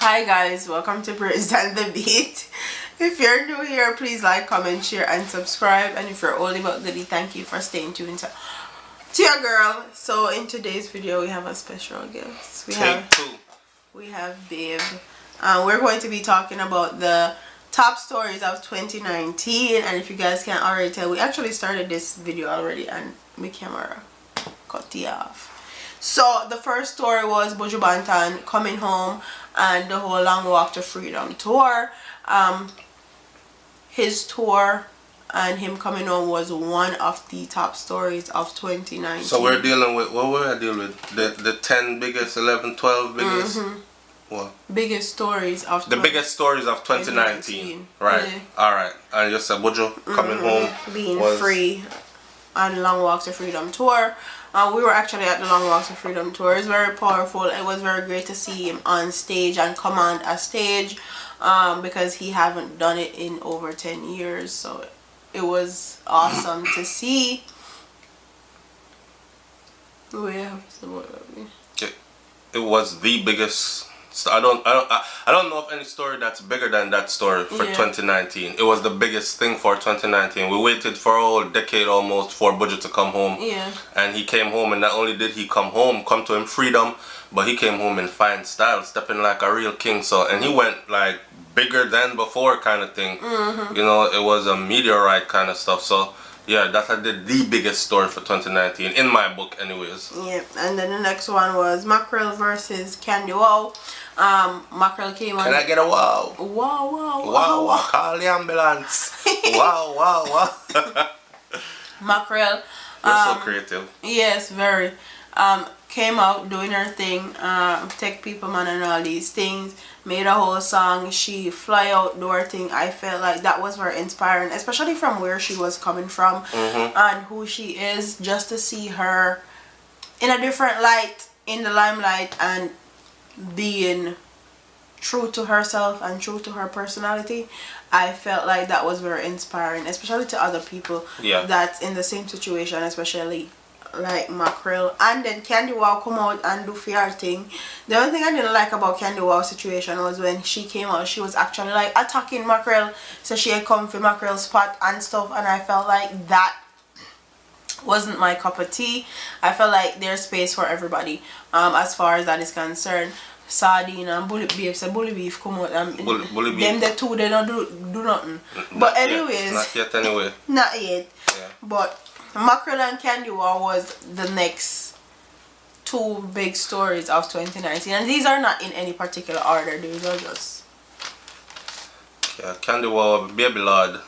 Hi guys, welcome to Brainsandthebeat. If you're new here, please like, comment, share and subscribe. And if you're oldie but goodie, thank you for staying tuned to your girl. So in today's video we have a special guest. We have Babe. We're going to be talking about the top stories of 2019, and if you guys can't already tell, we actually started this video already and my camera cut it off. So the first story was buju banton coming home and the whole Long Walk to Freedom tour. His tour and him coming home was one of the top stories of 2019. So we're dealing with, what were I dealing with? The 10 biggest, 11, 12 biggest? What? Biggest stories of the biggest stories of 2019. Right. Yeah. Alright. And you said buju coming home. Being free on Long Walk to Freedom tour. We were actually at the Long Walk to Freedom tour. It was very powerful. It was very great to see him on stage and command a stage, because he haven't done it in over 10 years. So it was awesome to see. It was the biggest. I don't know of any story that's bigger than that story for 2019. It was the biggest thing for 2019. We waited for a whole decade almost for buju to come home. Yeah. And he came home, and not only did he come to him freedom, but he came home in fine style, stepping like a real king. So, and he went like bigger than before kind of thing. You know, it was a meteorite kind of stuff. So yeah, that's the biggest story for 2019 in my book anyways. Yeah. And then the next one was Mackerel versus Kany. Wow. Mackerel came on. Can I get a wow? Wow, wow, wow, wow, wow. Call the ambulance. Wow, wow, wow. Mackerel. You're so creative. Yes, very. Came out doing her thing, tech people man and all these things, made a whole song. She fly out, do her thing. I felt like that was very inspiring, especially from where she was coming from and who she is. Just to see her in a different light, in the limelight, and being true to herself and true to her personality, I felt like that was very inspiring, especially to other people that's in the same situation, especially like Mackerel. And then Kany come out and do her thing. The only thing I didn't like about Kany situation was when she came out, she was actually like attacking Mackerel, so she had come for Mackerel's spot and stuff, and I felt like that wasn't my cup of tea. I felt like there's space for everybody as far as that is concerned. Sardine and bully beef, so bully beef come out and bully beef. Them the two, they don't do nothing. But anyways, not yet anyway. Not yet. Yeah. But Mackerel and Kany was the next two big stories of 2019, and these are not in any particular order. These are just Kany, Baby Lord.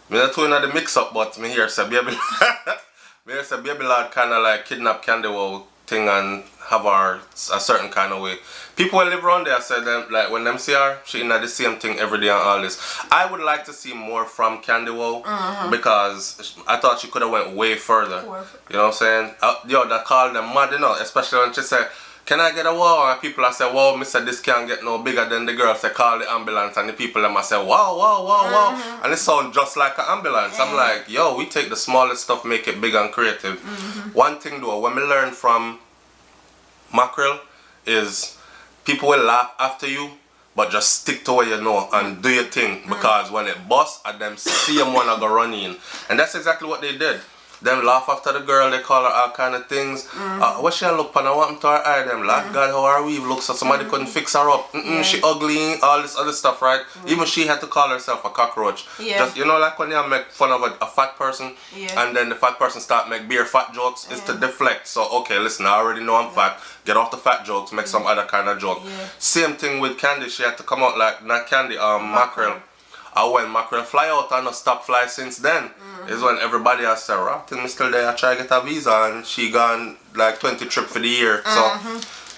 Me not too in the mix up, but me here say Baby Baby Lord kind of like kidnap Kany thing and have her a certain kind of way. People who live around there said them like when them see her, she in the same thing every day and all this. I would like to see more from Kany because I thought she could have went way further. You know what I'm saying? Yo, they call them mad, you know, especially when she said, "Can I get a wow?" And people are say, "Wow, Mr. This can't get no bigger." Than the girl say, "Call the ambulance," and the people them say, "Wow, wow, wow, wow," and it sounds just like an ambulance. I'm like, yo, we take the smallest stuff, make it big and creative. One thing though, when we learn from Mackerel is people will laugh after you, but just stick to what you know and do your thing, because when it busts and them see them wanna go run in, and that's exactly what they did. Them laugh after the girl, they call her all kind of things. What she look on, what happened to her eye? Them like, God, how her weave looks, so somebody couldn't fix her up. She ugly, all this other stuff, right? Even she had to call herself a cockroach. Just, you know, like when you make fun of a fat person, and then the fat person start make beer fat jokes, it's to deflect. So, okay, listen, I already know I'm fat. Get off the fat jokes, make some other kind of joke. Same thing with Kany. She had to come out like, not Kany, Mackerel. And when Mackerel fly out and not stop fly since then, is when everybody has said, "Right, me still there, I try to get a visa," and she gone like 20 trip for the year. So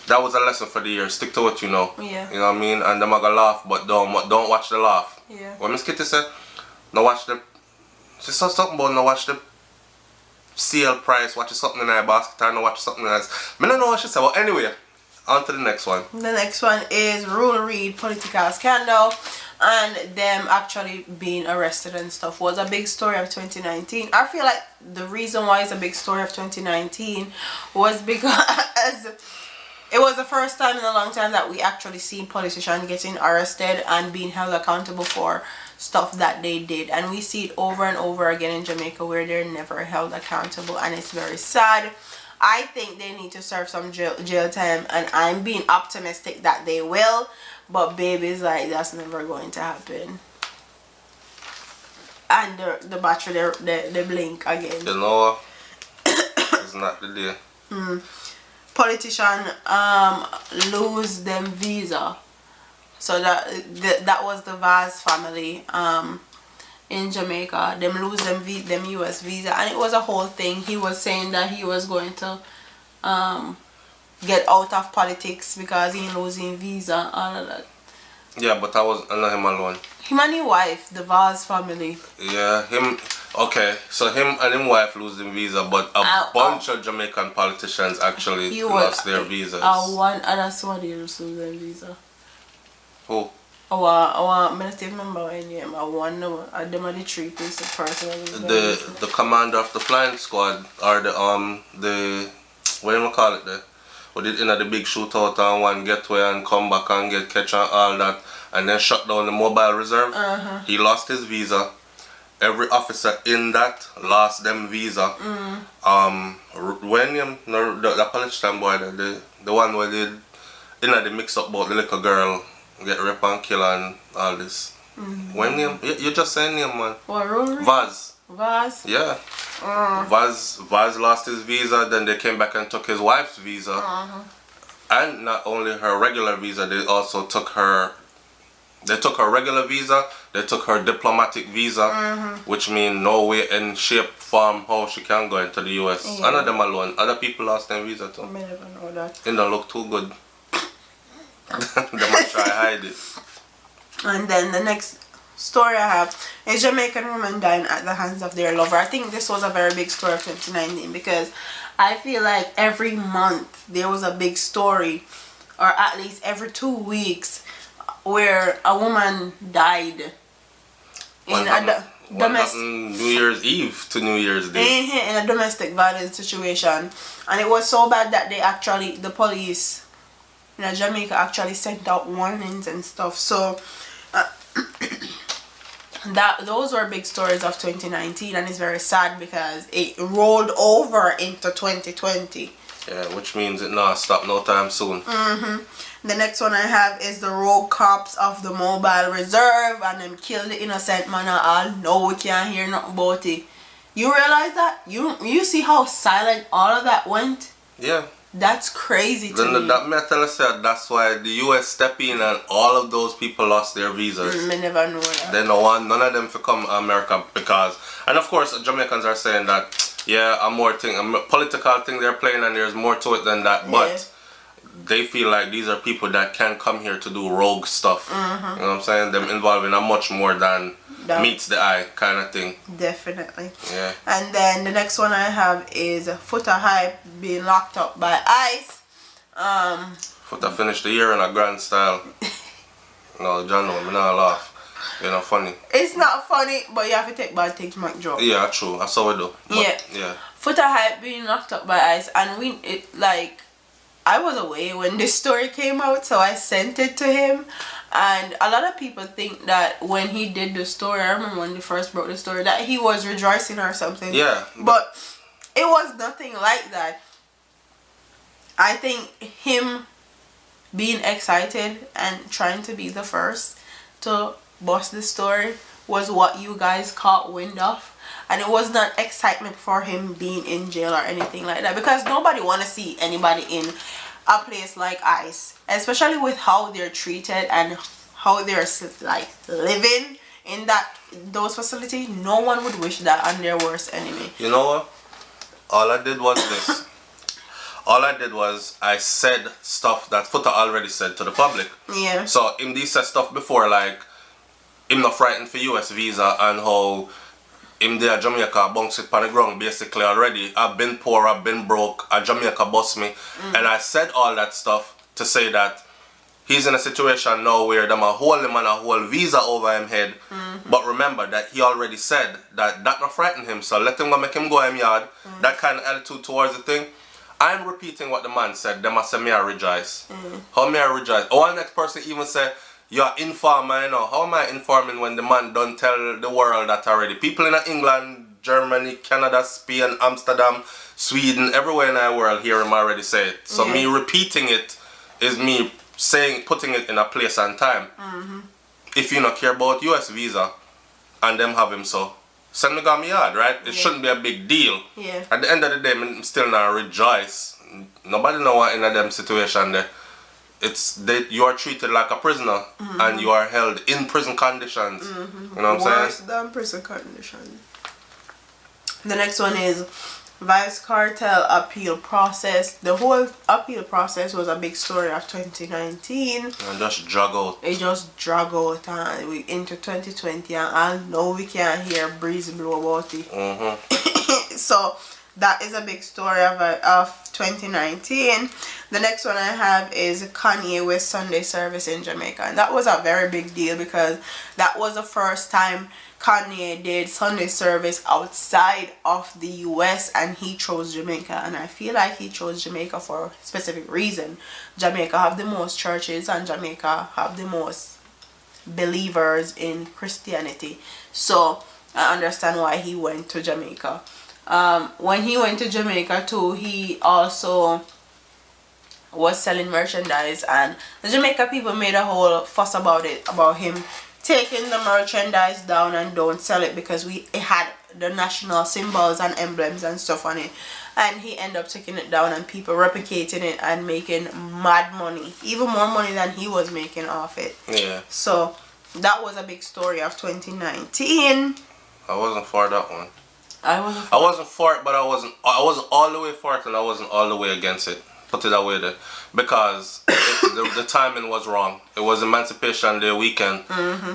that was a lesson for the year. Stick to what you know. You know what I mean? And them are gonna laugh, but don't watch the laugh. When Miss Kitty said, "No watch the," she said something about no watch the sale price, watch something in her basket, and no watch something else. I don't know what she said. Well, anyway, on to the next one. The next one is Reid political scandal. And them actually being arrested and stuff was a big story of 2019. I feel like the reason why it's a big story of 2019 was because It was the first time in a long time that we actually seen politicians getting arrested and being held accountable for stuff that they did. And we see it over and over again in Jamaica where they're never held accountable, and it's very sad. I think they need to serve some jail time, and I'm being optimistic that they will, but baby's like, that's never going to happen. And the battery, they blink again. You know, it's not the day. Politician lose them visa. So that was the Vaz family in Jamaica. Them lose them US visa, and it was a whole thing. He was saying that he was going to get out of politics because he losing visa, all of that. Yeah, but I not him alone. Him and his wife, the Vaz family. Yeah, him. Okay, so him and his wife losing visa, but a bunch of Jamaican politicians actually lost their visas. That's what he lost their visa. Who? I don't remember any name. I want them are the three person. The commander of the flying squad, or the what do you call it there? Who did the big shootout and one getaway and come back and get catch and all that, and then shut down the mobile reserve. He lost his visa. Every officer in that lost them visa. When the politician boy, the one where they mix up about the little girl get raped and killed and all this. When name? You just say name, man. What, Rory? Vaz. Vaz? Yeah. Vaz lost his visa, then they came back and took his wife's visa. And not only her regular visa, they also took her. They took her regular visa, they took her diplomatic visa, which means no way in shape, form, how she can go into the US. Yeah. None of them alone. Other people lost their visa too. I never know that. It don't look too good. They might try hide it. And then the next story I have is Jamaican woman dying at the hands of their lover. I think this was a very big story of 2019 because I feel like every month there was a big story, or at least every 2 weeks, where a woman died in a domestic New Year's Eve to New Year's Day in a domestic violence situation, and it was so bad that the police in Jamaica actually sent out warnings and stuff. So those were big stories of 2019, and it's very sad because it rolled over into 2020. Yeah, which means it not stop no time soon. The next one I have is the rogue cops of the mobile reserve, and them kill the innocent man and all. No, we can't hear nothing about it. You realize that? You see how silent all of that went? Yeah. That's crazy to me. That may tell us that that's why the US step in and all of those people lost their visas. I never know that. They don't want none of them to come to America because, and of course Jamaicans are saying that, yeah, a political thing they're playing and there's more to it than that, but they feel like these are people that can come here to do rogue stuff. You know what I'm saying? Them involved in a much more than meets the eye kind of thing. Definitely. Yeah. And then the next one I have is Foota Hype being locked up by ICE. Foota finished the year in a grand style. No, John, no, I'm not laugh. You're not funny. It's not funny, but you have to take bad things, Mac Joe. Yeah, true. That's how we do. But, yeah. Foota Hype being locked up by ICE, and I was away when this story came out, so I sent it to him. And a lot of people think that when he did the story, I remember when he first broke the story, that he was rejoicing or something. Yeah. But it was nothing like that. I think him being excited and trying to be the first to bust the story was what you guys caught wind of. And it was not excitement for him being in jail or anything like that, because nobody want to see anybody in a place like ICE, especially with how they're treated and how they're like living in those facilities. No one would wish that on their worst enemy. You know what? All I did was this. All I did was I said stuff that Foota already said to the public. Yeah. So him said stuff before, like him not frightened for US visa and how him there Jamaica bounce it on the ground basically already. I've been poor, I've been broke, Jamaica boss me. And I said all that stuff to say that he's in a situation now where them a hold him on a whole visa over him head. But remember that he already said that not frighten him, so let him go make him go him yard. That kind of attitude towards the thing. I'm repeating what the man said. Them I say me I rejoice. How me I rejoice? Or next person even say, you're informer, you know. How am I informing when the man don't tell the world that already? People in England, Germany, Canada, Spain, Amsterdam, Sweden, everywhere in the world hear him already say it. So me repeating it is me saying, putting it in a place and time. If you not care about US visa and them have him so, send me me yard, right? It shouldn't be a big deal. Yeah. At the end of the day, I'm still not rejoice. Nobody know what in a them situation there. It's that you are treated like a prisoner and you are held in prison conditions. You know what I'm saying? Worse than prison conditions. The next one is vybz kartel appeal process. The whole appeal process was a big story of 2019. And just drag out. It just drag out and we into 2020 and I know we can't hear breeze blow about it. So that is a big story of 2019. The next one I have is Kany with Sunday service in Jamaica, and that was a very big deal because that was the first time Kanye did Sunday service outside of the US, and he chose Jamaica, and I feel like he chose Jamaica for a specific reason. Jamaica have the most churches and Jamaica have the most believers in Christianity, so I understand why he went to Jamaica. When he went to Jamaica too, he also was selling merchandise, and the Jamaica people made a whole fuss about it, about him taking the merchandise down and don't sell it because it had the national symbols and emblems and stuff on it, and he ended up taking it down and people replicating it and making mad money, even more money than he was making off it. Yeah. So that was a big story of 2019. I wasn't for that one. I wasn't for it, but I wasn't all the way for it, and I wasn't all the way against it. Put it that way there, because the timing was wrong. It was Emancipation Day weekend.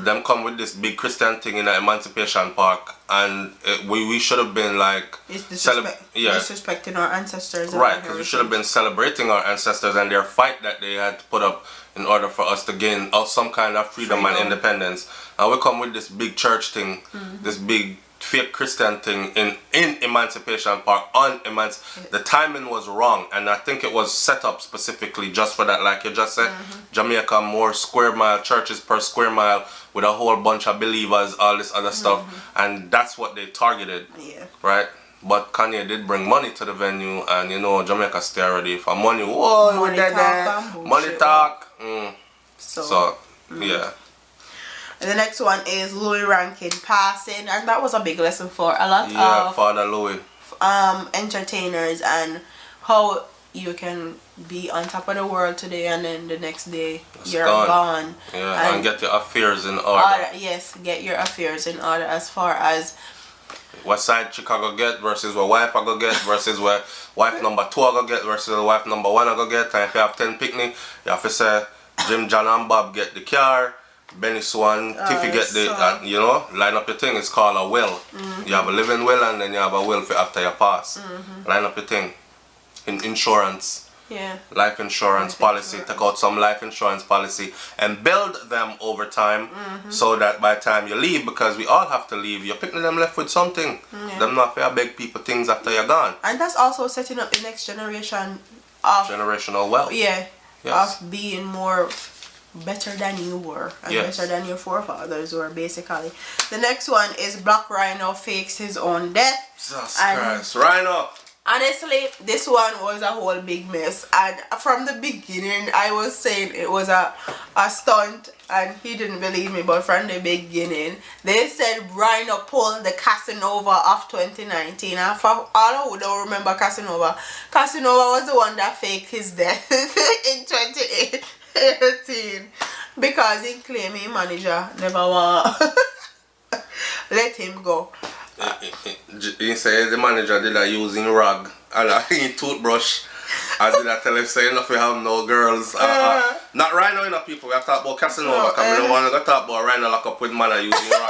Them come with this big Christian thing in the Emancipation Park, and we should have been like disrespecting our ancestors. Right, because we should have been celebrating our ancestors and their fight that they had to put up in order for us to gain some kind of freedom and independence. And we come with this big church thing, this big fake Christian thing in Emancipation Park on the timing was wrong, and I think it was set up specifically just for that, like you just said. Jamaica, more square mile churches per square mile with a whole bunch of believers, all this other stuff, and that's what they targeted. Right? But Kanye did bring money to the venue, and you know Jamaica stay already for money. Whoa, money talk. So yeah. And the next one is Louie ranking passing, and that was a big lesson for a lot of Father Louie entertainers, and how you can be on top of the world today and then the next day you're gone. Yeah, and get your affairs in order. Yes, get your affairs in order as far as what side Chicago get versus what wife I go get versus what wife number 2 I go get versus the wife number 1 I go get. And if you have 10 picnic, you have to say Jim, John and Bob get the car, Benny Swan, Tiffy get the, you know, line up your thing. It's called a will. You have a living will and then you have a will for after you pass. Line up your thing. In insurance. Yeah. Life insurance policy. Take out some life insurance policy and build them over time so that by the time you leave, because we all have to leave, you're picking them left with something. Them not fair beg people things after you're gone. And that's also setting up the next generation of generational wealth. Yeah. Yes. Of being more better than you were and better than your forefathers were, basically. The next one is Black Rhino fakes his own death. Jesus Christ, Rhino. Honestly, this one was a whole big mess, and from the beginning I was saying it was a stunt and he didn't believe me, but from the beginning they said Rhino pulled the Casanova of 2019, and for all who don't remember Casanova was the one that faked his death in 2018 because he claimed his manager never want let him go. He said the manager did a using rag and a toothbrush. I did I tell him say enough we have no girls. Not Rhino enough people. We have to talk about Casanova because we don't want to talk about Rhino lock up with man using rag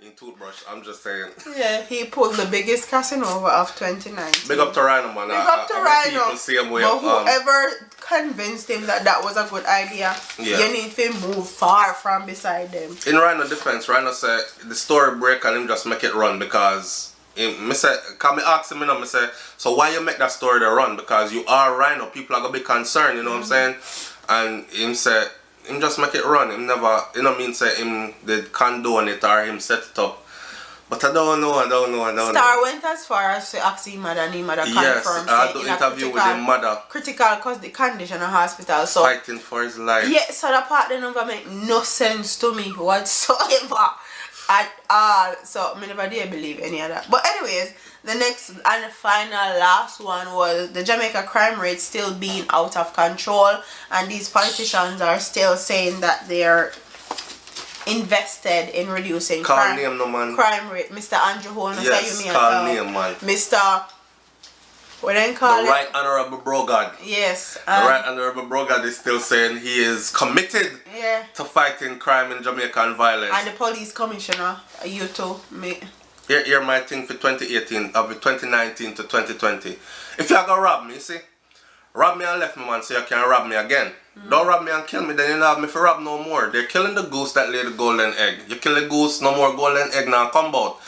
in toothbrush. I'm just saying. Yeah, he pulled the biggest Casanova of 2019. Big up to Rhino, man. Big up to Rhino. People same way but whoever convinced him that that was a good idea, you need to move far from beside them. In Rhino defense, Rhino said the story break and him just make it run because Me say, cause me ask him, you know, me say, so why you make that story to run? Because you are rhino, people are gonna be concerned, you know what I'm saying? And him say, him just make it run. Him never, you know, mean say him did condone it or him set it up. But I don't know. Star went as far as to ask him mother and him mother confirmed. Yes, I had an interview with his mother. Critical cause the condition of hospital. So fighting for his life. Yeah, so that part then never make no sense to me whatsoever at all. So I never did believe any of that. But anyways, the next and the final last one was the Jamaica crime rate still being out of control, and these politicians are still saying that they're invested in reducing crime rate. Mr. Andrew Holmes, yes, call name, man. Mr. What do you call it? The Right Honorable Brogard. Yes. The Right Honorable Brogard is still saying he is committed to fighting crime in Jamaican violence. And the police commissioner, you too, me. Here my thing for 2018, of 2019 to 2020. If you are gonna rob me, see, rob me and left me, man, so you can rob me again. Don't rob me and kill me, then you don't have me for rob no more. They're killing the goose that laid the golden egg. You kill the goose, no more golden egg now come out.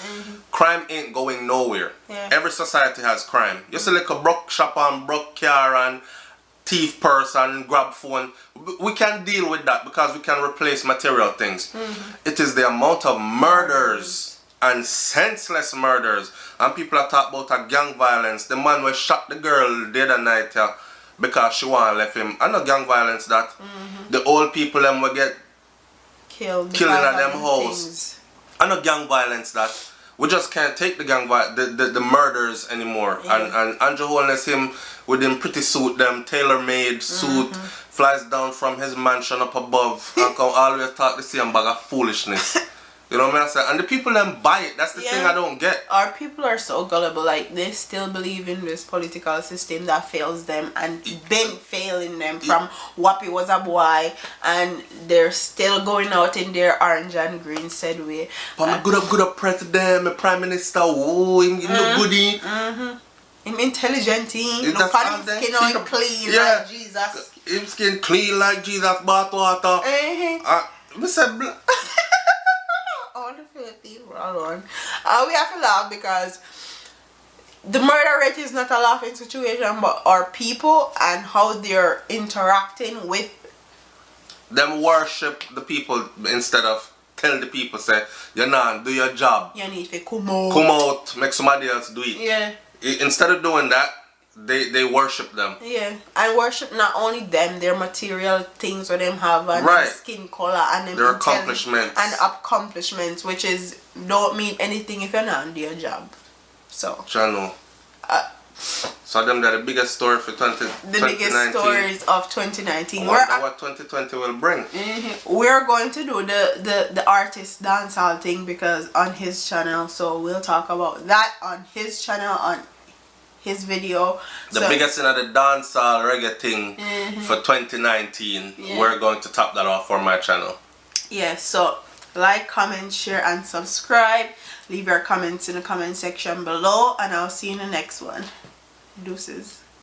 Crime ain't going nowhere. Every society has crime. You see like a broke shop and broke car and thief purse and grab phone. We can deal with that because we can replace material things. It is the amount of murders and senseless murders. And people are talking about a gang violence. The man was shot the girl the other night because she want to left him. I know gang violence that. The old people them will get killed in them house. I know gang violence that. We just can't take the gang the murders anymore. And Andrew Holness him with him pretty suit, them tailor-made suit, flies down from his mansion up above and come always talk the same bag of foolishness. You know what I mean? And the people then buy it. That's the thing I don't get. Our people are so gullible. Like, they still believe in this political system that fails them and been failing them from Wappy was a boy, and they're still going out in their orange and green said way. But my good up president, my prime minister, oh, him look goody. Him intelligent, him no skin on clean like Jesus. Him skin clean like Jesus, bath water. I said we have to laugh because the murder rate is not a laughing situation, but our people and how they're interacting with them worship the people instead of tell the people say you know do your job. You need to come out, make somebody else do it. Instead of doing that, they worship them. And worship not only them, their material things what them have and their skin color and them their accomplishments, which is don't mean anything if you're not doing your job. So Channel. So them are the biggest story for 2019. The biggest stories of 2019. I wonder what 2020 will bring. We're going to do the artist dancehall thing because on his channel, so we'll talk about that on his channel on his video. The biggest in the dancehall reggae thing for 2019. We're going to top that off for my channel. So like, comment, share and subscribe. Leave your comments in the comment section below and I'll see you in the next one. Deuces.